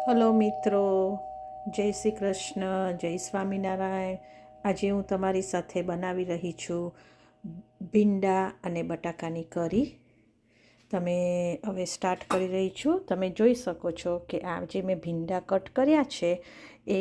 Hello મિત્રો, જય શ્રી કૃષ્ણ, જય સ્વામિનારાયણ. આજે હું તમારી સાથે બનાવી રહી છું ભીંડા અને બટાકાની કરી. તમે હવે સ્ટાર્ટ કરી રહી છું. તમે જોઈ શકો છો કે આ જે મેં ભીંડા કટ કર્યા છે એ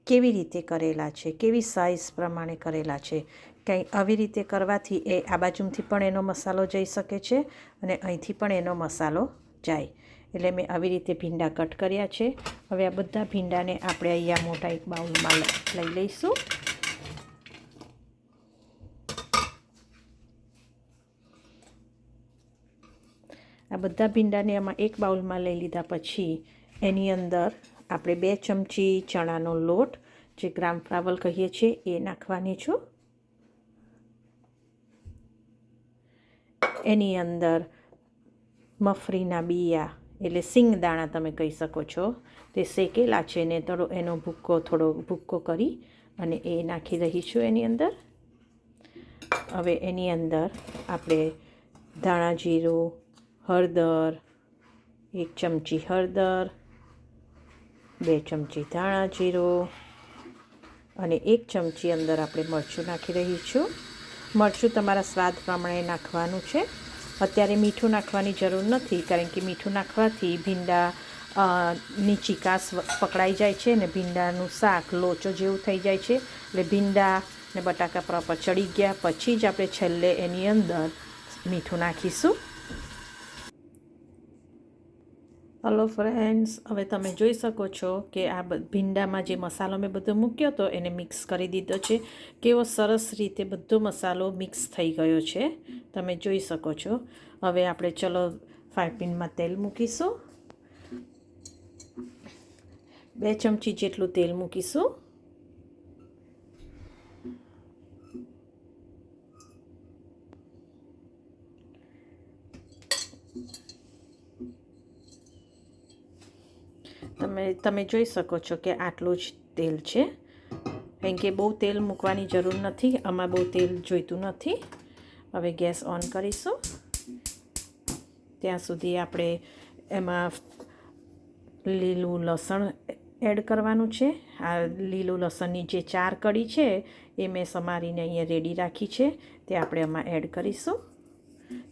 કેવી રીતે કરેલા છે, કેવી સાઇઝ પ્રમાણે કરેલા છે. કંઈ આવી રીતે કરવાથી એ આ બાજુથી પણ એનો મસાલો જઈ શકે છે અને અહીંથી પણ એનો મસાલો જાય. એટલે મેં આવી રીતે ભીંડા કટ કર્યા છે. હવે આ બધા ભીંડાને આપણે અહીંયા મોટા એક બાઉલમાં લઈ લઈશું. આ બધા ભીંડાને આમાં એક બાઉલમાં લઈ લીધા પછી એની અંદર આપણે 2 ચમચી ચણાનો લોટ, જે ગ્રામ ફ્લાવર કહીએ છીએ, એ નાખવાની છું. એની અંદર મફરીના બિયા એટલે સિંગદાણા તમે કહી શકો છો, તે શેકેલા છે ને એનો થોડો ભૂક્કો કરી અને એ નાખી રહી છું એની અંદર. હવે એની અંદર આપણે ધાણા જીરું, હળદર, 1 ચમચી હળદર, 2 ચમચી ધાણા જીરું અને 1 ચમચી અંદર આપણે મરચું નાખી રહી છું. મરચું તમારા સ્વાદ પ્રમાણે નાખવાનું છે. અત્યારે મીઠું નાખવાની જરૂર નથી, કારણ કે મીઠું નાખવાથી ભીંડા ની ચીકાશ પકડાઈ જાય છે ને ભીંડાનું શાક લોચો જેવું થઈ જાય છે. એટલે ભીંડા ને બટાકા પ્રોપર ચડી ગયા પછી જ આપણે છેલ્લે એની અંદર મીઠું નાખીશું. હલો ફ્રેન્ડ્સ, હવે તમે જોઈ શકો છો કે આ ભીંડામાં જે મસાલો મેં બધો મૂક્યો હતો એને મિક્સ કરી દીધો છે. કેવો સરસ રીતે બધો મસાલો મિક્સ થઈ ગયો છે, તમે જોઈ શકો છો. હવે આપણે ચલો ફ્રાય પેનમાં તેલ મૂકીશું. 2 ચમચી જેટલું તેલ મૂકીશું. તમે જોઈ શકો છો કે આટલું જ તેલ છે, કારણ કે બહુ તેલ મૂકવાની જરૂર નથી, આમાં બહુ તેલ જોઈતું નથી. હવે ગેસ ઓન કરીશું. ત્યાં સુધી આપણે એમાં લીલું લસણ એડ કરવાનું છે. આ લીલું લસણની જે 4 કળી છે એ મેં સમારીને અહીંયા રેડી રાખી છે, તે આપણે એમાં એડ કરીશું.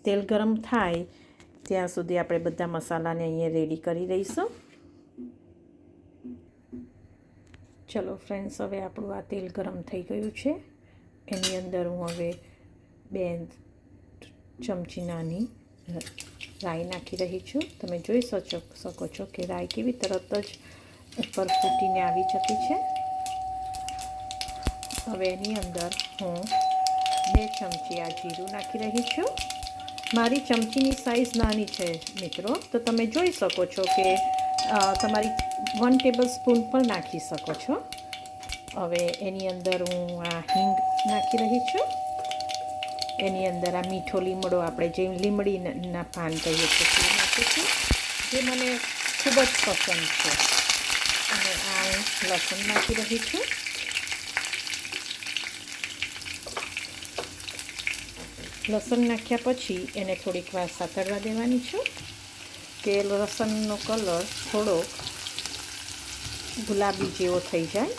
તેલ ગરમ થાય ત્યાં સુધી આપણે બધા મસાલાને અહીંયા રેડી કરી દઈશું. ચલો ફ્રેન્ડ્સ, હવે આપણું આ તેલ ગરમ થઈ ગયું છે. એની અંદર હું હવે 2 ચમચી નાની રાઈ નાખી રહી છું. તમે જોઈ શકો છો કે રાઈ કેવી તરત જ ઉપર ફૂટીને આવી ચૂકી છે. હવે એની અંદર હું 2 ચમચી આ જીરું નાખી રહી છું. મારી ચમચીની સાઇઝ નાની છે મિત્રો, તો તમે જોઈ શકો છો કે તમારી 1 ટેબલ સ્પૂન પણ નાખી શકો છો. હવે એની અંદર હું આ હિંગ નાખી રહી છું. એની અંદર આ મીઠો લીમડો, આપણે જે લીમડીના પાન કહીએ છીએ, તે નાખું છું, જે મને ખૂબ જ પસંદ છે. અને આ હું લસણ નાખી રહી છું. લસણ નાખ્યા પછી એને થોડીક વાર સાતળવા દેવાની છું કે લસણનો કલર થોડો ગુલાબી જેવો થઈ જાય.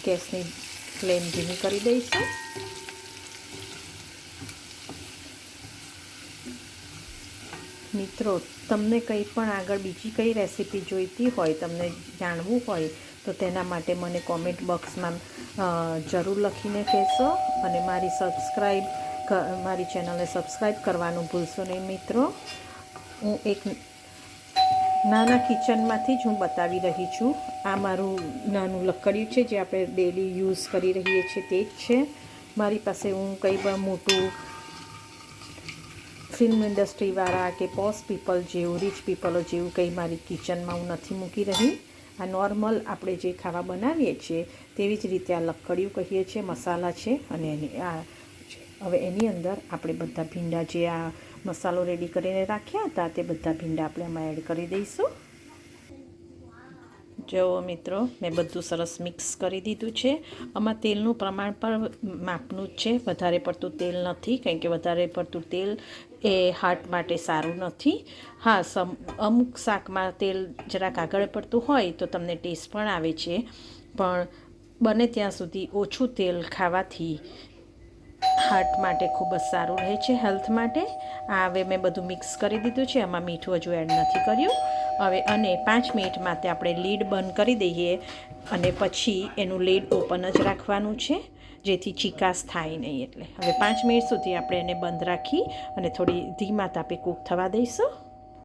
ગેસની ફ્લેમ ધીમી કરી દઈશું. મિત્રો, તમને કંઈ પણ આગળ બીજી કઈ રેસીપી જોઈતી હોય, તમને જાણવું હોય, તો તેના માટે મને કોમેન્ટ બોક્સમાં જરૂર લખીને કહેશો. અને મારી ચેનલને સબસ્ક્રાઈબ કરવાનું ભૂલશો નહીં મિત્રો. હું એક નાના કિચનમાંથી જ હું બતાવી રહી છું. આ મારું નાનું લક્કડિયું છે, જે આપણે ડેલી યુઝ કરી રહીએ છીએ, તે જ છે. મારી પાસે હું કંઈ પણ મોટું ફિલ્મ ઇન્ડસ્ટ્રીવાળા કે પોશ પીપલ જેવું, રીચ પીપલો જેવું કંઈ મારી કિચનમાં હું નથી મૂકી રહી. આ નોર્મલ આપણે જે ખાવા બનાવીએ છીએ તેવી જ રીતે આ લક્કડિયું કહીએ છીએ, મસાલા છે. અને હવે એની અંદર આપણે બધા ભીંડા, જે આ મસાલો રેડી કરીને રાખ્યા હતા, તે બધા ભીંડા આપણે આમાં એડ કરી દઈશું. જો મિત્રો, મેં બધું સરસ મિક્સ કરી દીધું છે. આમાં તેલનું પ્રમાણ પણ માપનું જ છે, વધારે પડતું તેલ નથી, કારણ કે વધારે પડતું તેલ એ હાર્ટ માટે સારું નથી. હા, અમુક શાકમાં તેલ જરાક આગળ પડતું હોય તો તમને ટેસ્ટ પણ આવે છે, પણ બને ત્યાં સુધી ઓછું તેલ ખાવાથી હાર્ટ માટે ખૂબ જ સારું રહે છે, હેલ્થ માટે. આ હવે મેં બધું મિક્સ કરી દીધું છે, આમાં મીઠું હજુ એડ નથી કર્યું. હવે અને 5 મિનિટ માટે આપણે લીડ બંધ કરી દઈએ અને પછી એનું લીડ ઓપન જ રાખવાનું છે, જેથી ચીકાશ થાય નહીં. એટલે હવે 5 મિનિટ સુધી આપણે એને બંધ રાખી અને થોડી ધીમા તાપે કૂક થવા દઈશું.